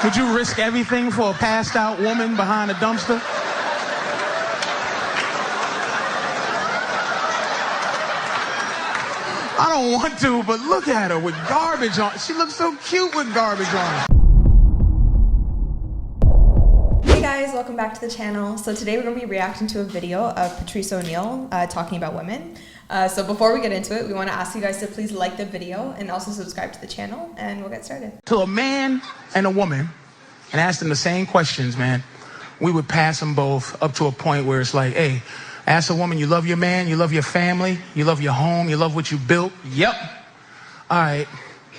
Would you risk everything for a passed out woman behind a dumpster? I don't want to, but look at her with garbage on. She looks so cute with garbage on. Hey guys, welcome back to the channel. So today we're going to be reacting to a video of Patrice O'Neal talking about women. So before we get into it, we want to ask you guys to please like the video and also subscribe to the channel, and we'll get started. To a man and a woman, and ask them the same questions, man, we would pass them both up to a point where it's like, hey, ask a woman, you love your man, you love your family, you love your home, you love what you built? Yep. All right.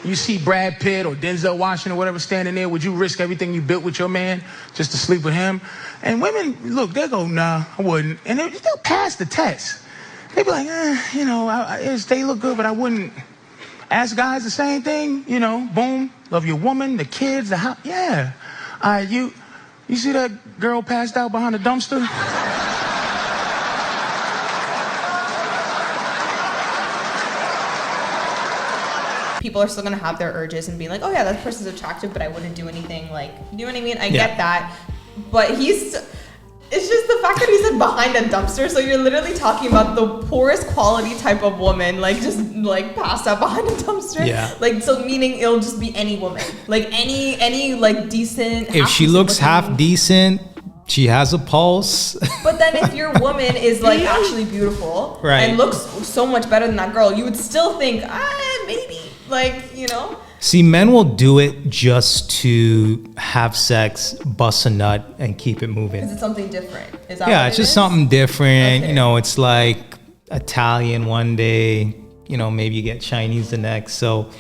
You see Brad Pitt or Denzel Washington or whatever standing there, would you risk everything you built with your man just to sleep with him? And women, look, they'll go, nah, I wouldn't. And they'll pass the test. They'll be like, they look good, but I wouldn't. Ask guys the same thing, you know, boom, love your woman, the kids, the house. Yeah. All right, you see that girl passed out behind the dumpster? People are still going to have their urges and be like, oh yeah, that person's attractive, but I wouldn't do anything, like, you know what I mean? I get that. But it's just the fact that he said behind a dumpster, so you're literally talking about the poorest quality type of woman, like just like passed out behind a dumpster. Yeah. Like, so meaning it'll just be any woman, like any like decent. If she looks half decent, she has a pulse. But then if your woman is like actually beautiful, right, and looks so much better than that girl, you would still think, maybe, like, you know. See, men will do it just to have sex, bust a nut, and keep it moving. Is it something different? Is that it's just something different. Okay. You know, it's like Italian one day, you know, maybe you get Chinese the next. So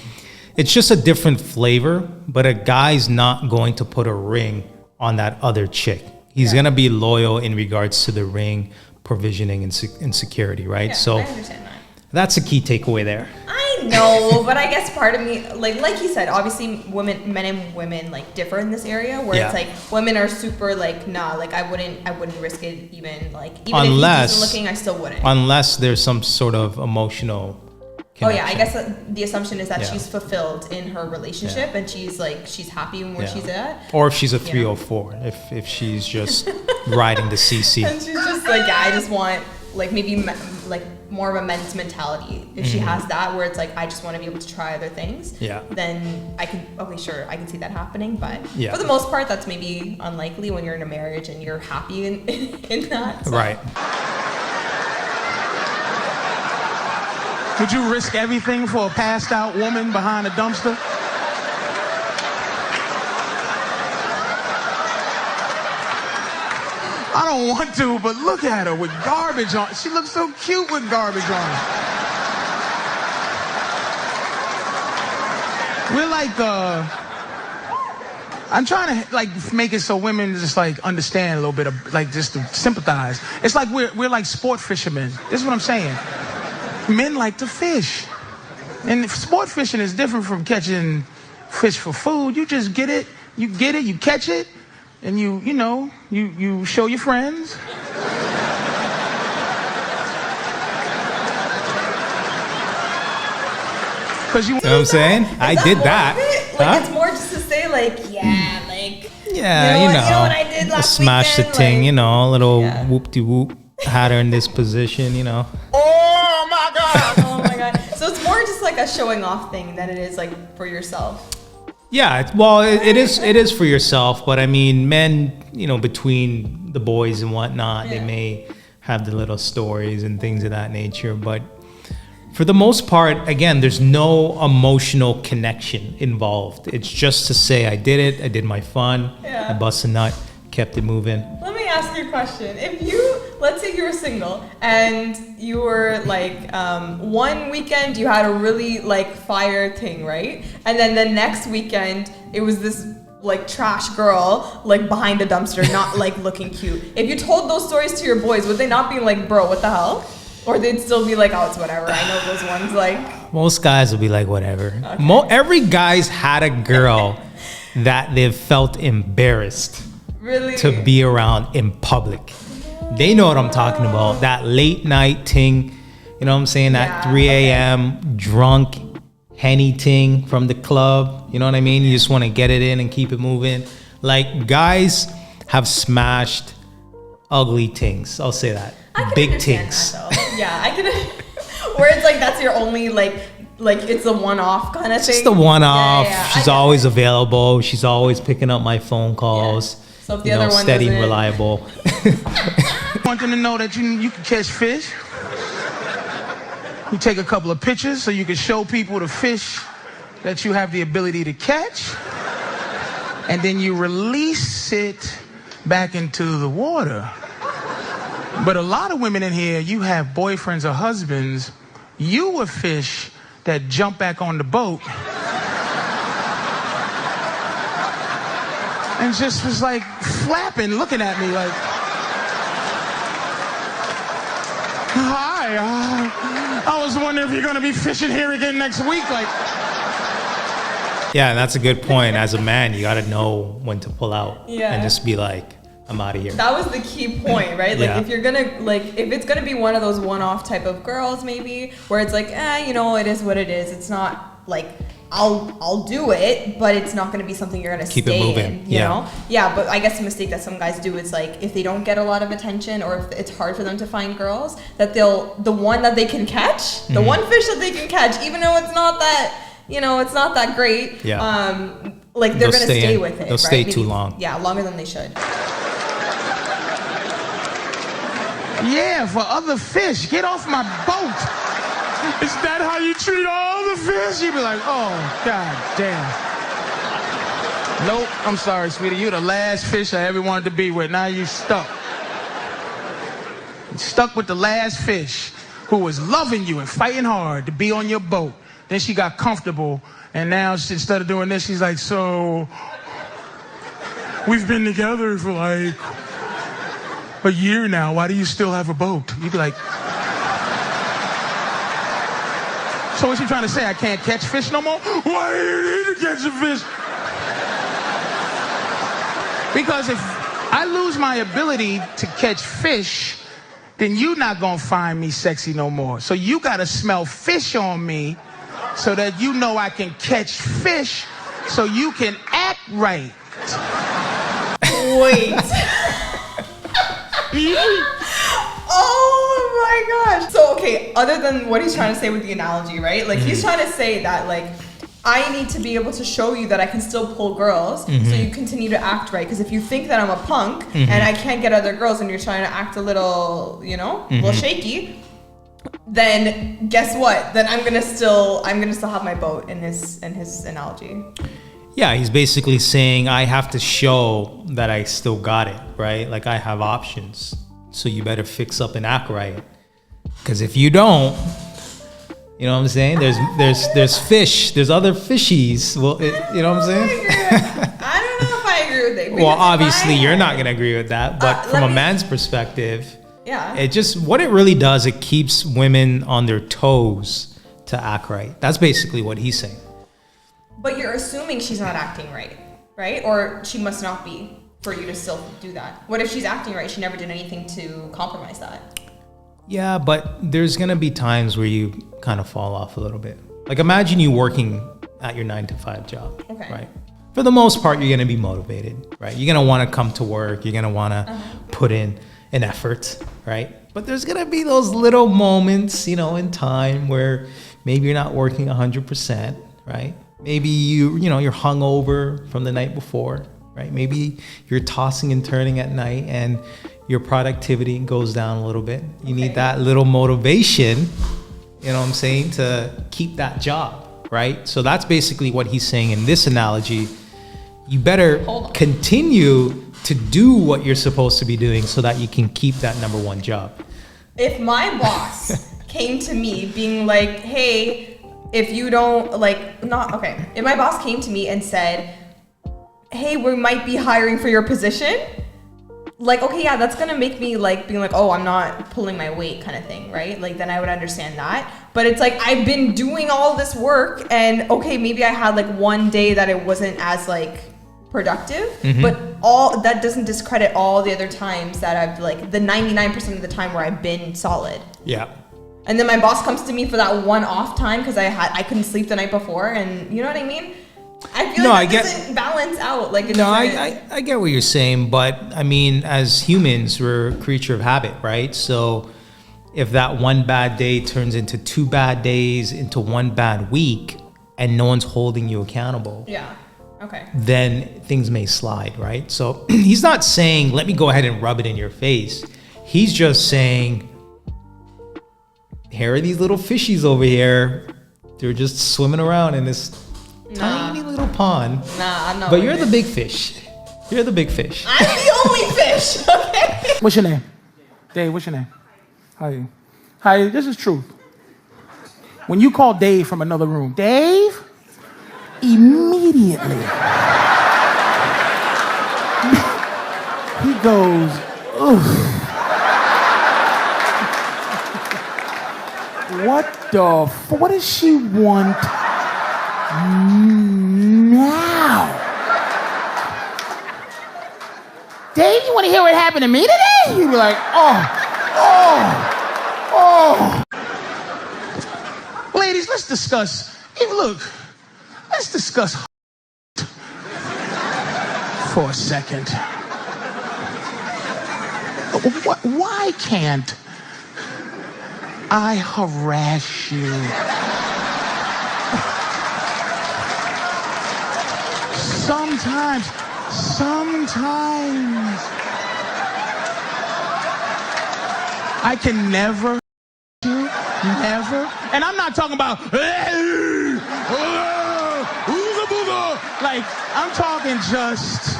it's just a different flavor, but a guy's not going to put a ring on that other chick. He's going to be loyal in regards to the ring, provisioning, and security, right? Yeah, so I understand that. That's a key takeaway there. No, but I guess part of me, like you said, obviously men and women like differ in this area where it's like women are super like, nah, like I wouldn't risk it even if he's decent looking, I still wouldn't. Unless there's some sort of emotional connection. Oh yeah, I guess the assumption is that she's fulfilled in her relationship and she's happy where she's at. Or if she's a 304, if she's just riding the CC. And she's just like, I just want like maybe like more of a men's mentality. If she has that where it's like, I just want to be able to try other things, then I can see that happening. But for the most part, that's maybe unlikely when you're in a marriage and you're happy in that. So. Right. Would you risk everything for a passed out woman behind a dumpster? I don't want to, but look at her with garbage on. She looks so cute with garbage on. We're like, I'm trying to like make it so women just like understand a little bit of like just to sympathize. It's like we're like sport fishermen. This is what I'm saying. Men like to fish. And sport fishing is different from catching fish for food. You just get it, you catch it, and you show your friends. Cause you know what I'm saying? I did that. Like it's more just to say like, you know what I did last smash weekend? The ting, like, a little whoop-de-whoop, had her in this position, Oh my God. Oh my God. So it's more just like a showing off thing than it is like for yourself. Yeah, well, it is for yourself, but I mean, men, between the boys and whatnot, they may have the little stories and things of that nature, but for the most part, again, there's no emotional connection involved. It's just to say, I did it, I did my fun, I bust a nut, kept it moving. Let me ask you a question. Let's say you were single and you were like, one weekend you had a really like fire thing, right? And then the next weekend it was this like trash girl like behind a dumpster, not like looking cute. If you told those stories to your boys, would they not be like, bro, what the hell? Or they'd still be like, oh, it's whatever. I know those ones like. Most guys will be like, whatever. Okay. Every guy's had a girl that they've felt embarrassed to be around in public. They know what I'm talking about. That late night thing, you know what I'm saying? That 3 a.m. drunk, Henny ting from the club. You know what I mean? You just want to get it in and keep it moving. Like, guys have smashed ugly things. I'll say that. I can Big understand things. that, though. Yeah, I can. Where it's like that's your only like it's a one-off kind of thing. Just a one-off. Yeah. She's always available. She's always picking up my phone calls. Yeah. So if the other one steady and doesn't- reliable. I want them to know that you can catch fish. You take a couple of pictures so you can show people the fish that you have the ability to catch. And then you release it back into the water. But a lot of women in here, you have boyfriends or husbands, you a fish that jump back on the boat and just was like flapping, looking at me like, hi, I was wondering if you're gonna be fishing here again next week. Like, Yeah, that's a good point. As a man, you got to know when to pull out and just be like, I'm out of here. That was the key point, right? Like, Yeah. if you're gonna, like, if it's gonna be one of those one-off type of girls, maybe, where it's like, you know, it is what it is. It's not like, I'll do it, but it's not gonna be something you're gonna Keep it stay moving. in, you know? Yeah, but I guess the mistake that some guys do is like, if they don't get a lot of attention or if it's hard for them to find girls, that the one that they can catch, the one fish that they can catch, even though it's not that, you know, it's not that great, like, they're gonna stay with it. They'll right? stay too Maybe- long. Yeah, longer than they should. yeah, for other fish, get off my boat. Is that how you treat all the fish? You'd be like, oh, God damn. Nope, I'm sorry, sweetie. You're the last fish I ever wanted to be with. Now you stuck. You're stuck with the last fish who was loving you and fighting hard to be on your boat. Then she got comfortable, and now instead of doing this, she's like, so we've been together for like a year now. Why do you still have a boat? You'd be like, so what's she trying to say? I can't catch fish no more? Why do you need to catch a fish? Because if I lose my ability to catch fish, then you're not gonna find me sexy no more. So you gotta smell fish on me so that you know I can catch fish so you can act right. Wait. Oh my gosh. So, okay, other than what he's trying to say with the analogy, right? Like, he's trying to say that, like, I need to be able to show you that I can still pull girls so you continue to act right. Because if you think that I'm a punk and I can't get other girls and you're trying to act a little, you know, a little shaky, then guess what? Then I'm gonna still have my boat in his analogy. Yeah, he's basically saying I have to show that I still got it, right? Like, I have options. So you better fix up and act right. Because if you don't, you know what I'm saying? There's fish. There's other fishies. Well, you know what I'm saying? I don't know if I agree with it. Well, obviously you're not going to agree with that. But from a man's perspective, yeah, it just, what it really does, it keeps women on their toes to act right. That's basically what he's saying. But you're assuming she's not acting right? Or she must not be for you to still do that. What if she's acting right? She never did anything to compromise that. Yeah, but there's going to be times where you kind of fall off a little bit. Like, imagine you working at your 9-to-5 job, right? For the most part, you're going to be motivated, right? You're going to want to come to work. You're going to want to put in an effort, right? But there's going to be those little moments, you know, in time where maybe you're not working 100%, right? Maybe you're hungover from the night before, right? Maybe you're tossing and turning at night and your productivity goes down a little bit. You need that little motivation, you know what I'm saying, to keep that job, right? So that's basically what he's saying in this analogy. You better continue to do what you're supposed to be doing so that you can keep that number one job. If my boss came to me being like, hey, if you don't, if my boss came to me and said, hey, we might be hiring for your position, like, okay, yeah, that's gonna make me like being like, oh, I'm not pulling my weight kind of thing, right? Like, then I would understand that. But it's like, I've been doing all this work and okay, maybe I had like one day that it wasn't as like productive, but all that doesn't discredit all the other times that I've like the 99% of the time where I've been solid. Yeah. And then my boss comes to me for that one off time because I couldn't sleep the night before, and you know what I mean? I feel like that doesn't balance out. Like, I get what you're saying, but I mean, as humans, we're a creature of habit, right? So if that one bad day turns into 2 bad days, into 1 bad week, and no one's holding you accountable, then things may slide, right? So he's not saying, let me go ahead and rub it in your face. He's just saying, here are these little fishies over here. They're just swimming around in this tiny little pond. I'm not. But you're the big fish. You're the big fish. I'm the only fish, okay? What's your name? Dave, what's your name? How are you? Hi, this is truth. When you call Dave from another room, Dave, immediately, he goes, ugh. What does she want now? Dave, you want to hear what happened to me today? You'd be like, oh. Ladies, let's discuss. Let's discuss for a second. Why can't I harass you? Sometimes. I can never, and I'm not talking about, like, I'm talking just,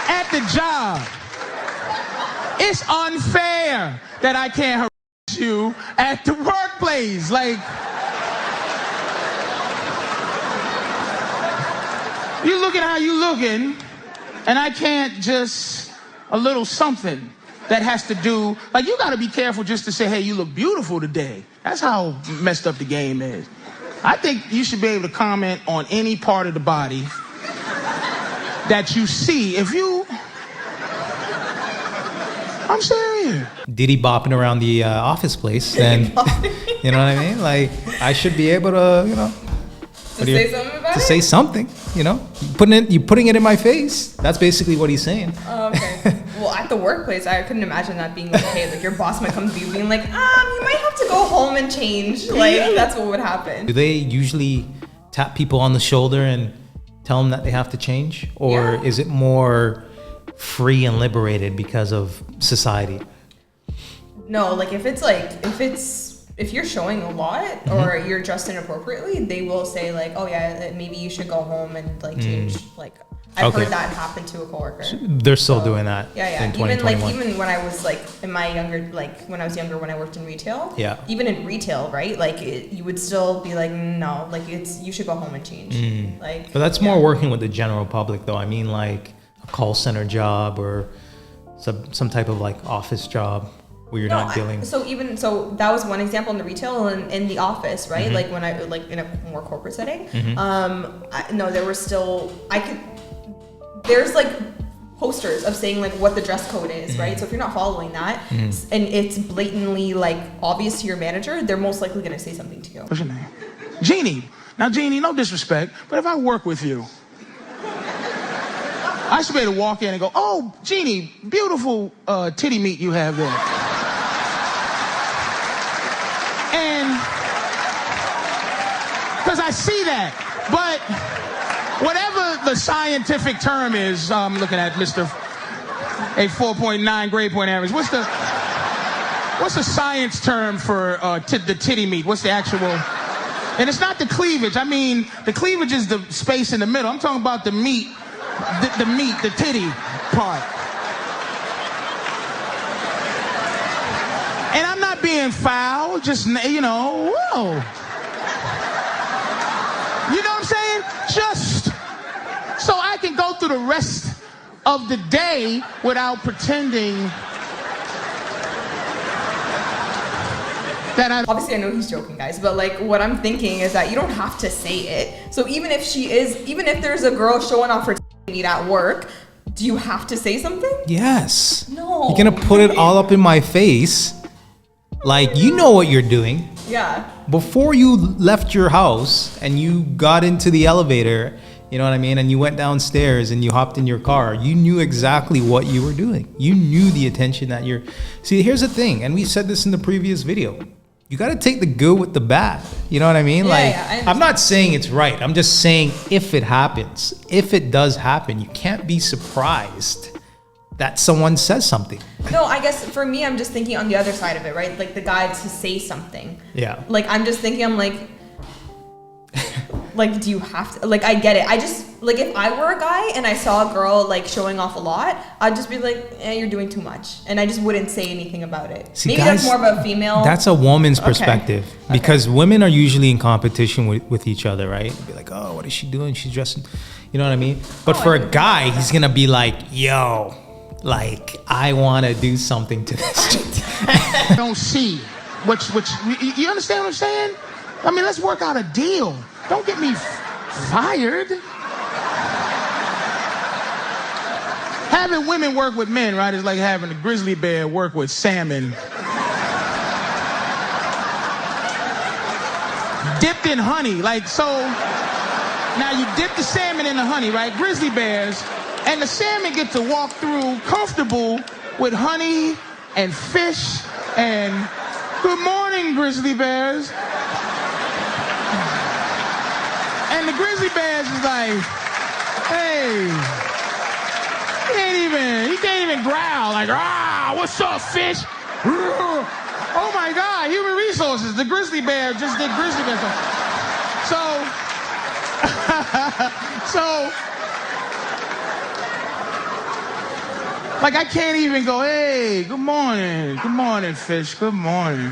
at the job. It's unfair that I can't harass you at the workplace. Like, you looking how you looking, and I can't just a little something that has to do, like, you gotta be careful just to say, hey, you look beautiful today. That's how messed up the game is. I think you should be able to comment on any part of the body that you see. I'm serious. Diddy bopping around the office place, then, you know what I mean? Like, I should be able to, say something about it? To say something, you putting it in my face. That's basically what he's saying. Oh, okay. Well, at the workplace, I couldn't imagine that being okay. Like, your boss might come to you being like, you might have to go home and change. Like, that's what would happen. Do they usually tap people on the shoulder and tell them that they have to change? Or is it more free and liberated because of society? No, like, if you're showing a lot or you're dressed inappropriately, they will say like, oh yeah, maybe you should go home and like change. Like, I've heard that happen to a coworker. They're still doing that. Yeah. In 2021. Even when I was like when I was younger, when I worked in retail. Yeah. Even in retail, right? Like, you would still be like, no, like, you should go home and change. Like, but that's more working with the general public, though. I mean, like a call center job or some type of like office job where you're not dealing. So that was one example in the retail and in the office, right? Like, when I like in a more corporate setting. There were still there's like posters of saying like what the dress code is, right? So if you're not following that and it's blatantly like obvious to your manager, they're most likely going to say something to you. What's your name? Jeannie. Now, Jeannie, no disrespect, but if I work with you, I should be able to walk in and go, oh, Jeannie, beautiful titty meat you have there. And because I see that, but whatever the scientific term is, I'm looking at Mr. A 4.9 grade point average. What's the science term for the titty meat? What's the actual? And it's not the cleavage. I mean, the cleavage is the space in the middle. I'm talking about the meat, the titty part. And I'm not being foul, just, whoa. You know what I'm saying? Just so I can go through the rest of the day without pretending that I... Obviously, I know he's joking, guys, but like, what I'm thinking is that you don't have to say it. So even if there's a girl showing off her meat at work, Do you have to say something? Yes. No. You're gonna put it all up in my face. Like, you know what you're doing. Yeah. Before you left your house and you got into the elevator, you know what I mean? And you went downstairs and you hopped in your car, you knew exactly what you were doing. You knew the attention that you're... See, here's the thing, and we said this in the previous video. You got to take the good with the bad. You know what I mean? Yeah, I'm not saying it's right. I'm just saying if it happens, if it does happen, you can't be surprised that someone says something. No, I guess for me, I'm just thinking on the other side of it, right? Like the guy to say something. Yeah. Like, I'm just thinking, I'm like, do you have to? Like, I get it. I just, like, if I were a guy and I saw a girl, like, showing off a lot, I'd just be like, you're doing too much. And I just wouldn't say anything about it. See, maybe guys, that's more of a female. That's a woman's perspective. Because women are usually in competition with each other, right? Be like, oh, what is she doing? She's dressing, you know what I mean? But for a guy, he's going to be like, yo, like, I want to do something to this. Don't see which you understand what I'm saying? I mean, let's work out a deal. Don't get me fired. Having women work with men, right, is like having a grizzly bear work with salmon. Dipped in honey, like, so. Now you dip the salmon in the honey, right? Grizzly bears, and the salmon get to walk through comfortable with honey and fish and good morning, grizzly bears. And the grizzly bears is like, hey, he can't even growl, like, what's up, fish? Oh my God, human resources. The grizzly bear just did grizzly bear stuff. So, like, I can't even go, hey, good morning, fish, good morning.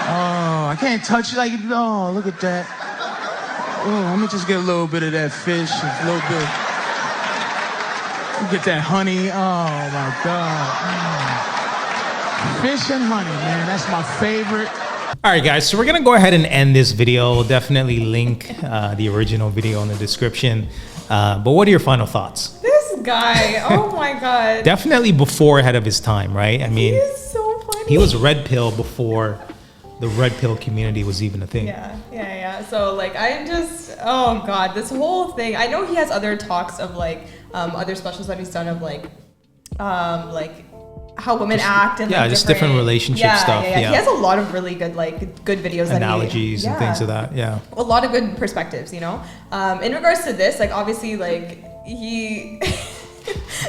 Oh, I can't touch it, like, oh, look at that. Oh, let me just get a little bit of that fish, a little bit. Get that honey. Oh my God. Fish and honey, man. That's my favorite. All right, guys. So we're gonna go ahead and end this video. We'll definitely link the original video in the description. But what are your final thoughts? This guy. Oh my God. Definitely before ahead of his time, right? I mean, he is so funny. He was red pill before the red pill community was even a thing. Yeah. So like, I'm just, oh God, this whole thing. I know he has other talks of like, other specials that he's done of like how women act and like just different relationship stuff. Yeah. He has a lot of really good good videos, analogies and things of that. Yeah, a lot of good perspectives. You know, in regards to this, like obviously, like he.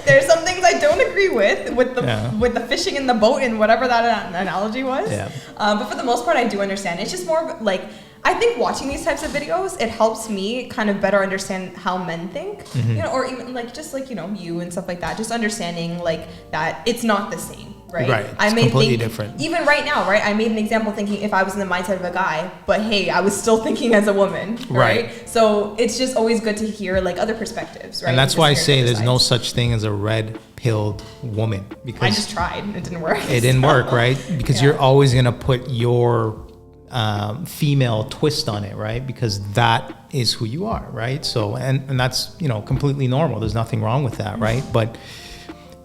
There's some things I don't agree with the fishing in the boat and whatever that analogy was. Yeah. But for the most part, I do understand. It's just more like, I think watching these types of videos, it helps me kind of better understand how men think, you know, or even like just like, you know, you and stuff like that, just understanding like that it's not the same, right? Right. It's completely different. Even right now, right? I made an example thinking if I was in the mindset of a guy, but hey, I was still thinking as a woman, right? So it's just always good to hear like other perspectives, right? And that's why I say there's no such thing as a red-pilled woman, because I just tried, it didn't work. It didn't work, right? Because you're always gonna put your female twist on it, right? Because that is who you are, right? So, and that's, you know, completely normal. There's nothing wrong with that, right? But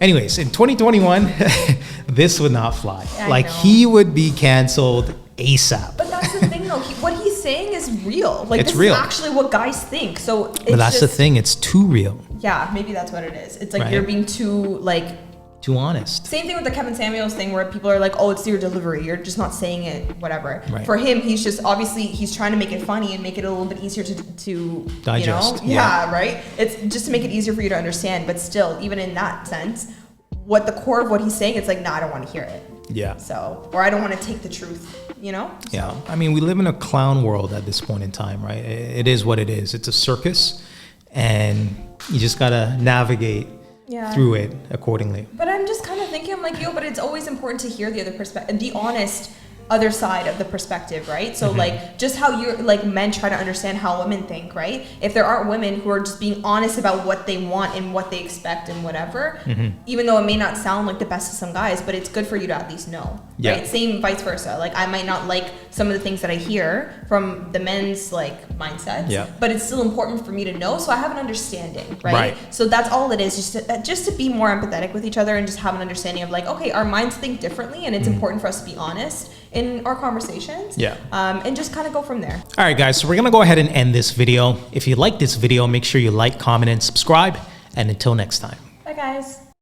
anyways, in 2021, this would not fly. Like, he would be canceled ASAP. But that's the thing, though. What he's saying is real. Like, it's this real. is actually what guys think. So, it's but that's just the thing. It's too real. Yeah, maybe that's what it is. It's like you're being too, like, too honest. Same thing with the Kevin Samuels thing, where people are like, oh, it's your delivery, you're just not saying it, whatever. Right. For him, he's just obviously he's trying to make it funny and make it a little bit easier to digest. You know? Yeah, right. It's just to make it easier for you to understand. But still, even in that sense, what the core of what he's saying, it's like, nah, I don't want to hear it. Yeah. So, or I don't want to take the truth, you know? Yeah. I mean, we live in a clown world at this point in time, right? It is what it is. It's a circus, and you just gotta navigate through it accordingly. But I'm just kind of thinking, I'm like, yo, but it's always important to hear the other perspective and be honest other side of the perspective, right? So like just how you're like men try to understand how women think, right? If there aren't women who are just being honest about what they want and what they expect and whatever, even though it may not sound like the best to some guys, but it's good for you to at least know, right? Same vice versa. Like I might not like some of the things that I hear from the men's like mindsets, but it's still important for me to know so I have an understanding, right? So that's all it is, just to be more empathetic with each other and just have an understanding of like, okay, our minds think differently and it's important for us to be honest in our conversations, and just kind of go from there. All right, guys, so we're gonna go ahead and end this video. If you like this video, make sure you like, comment, and subscribe, and until next time. Bye, guys.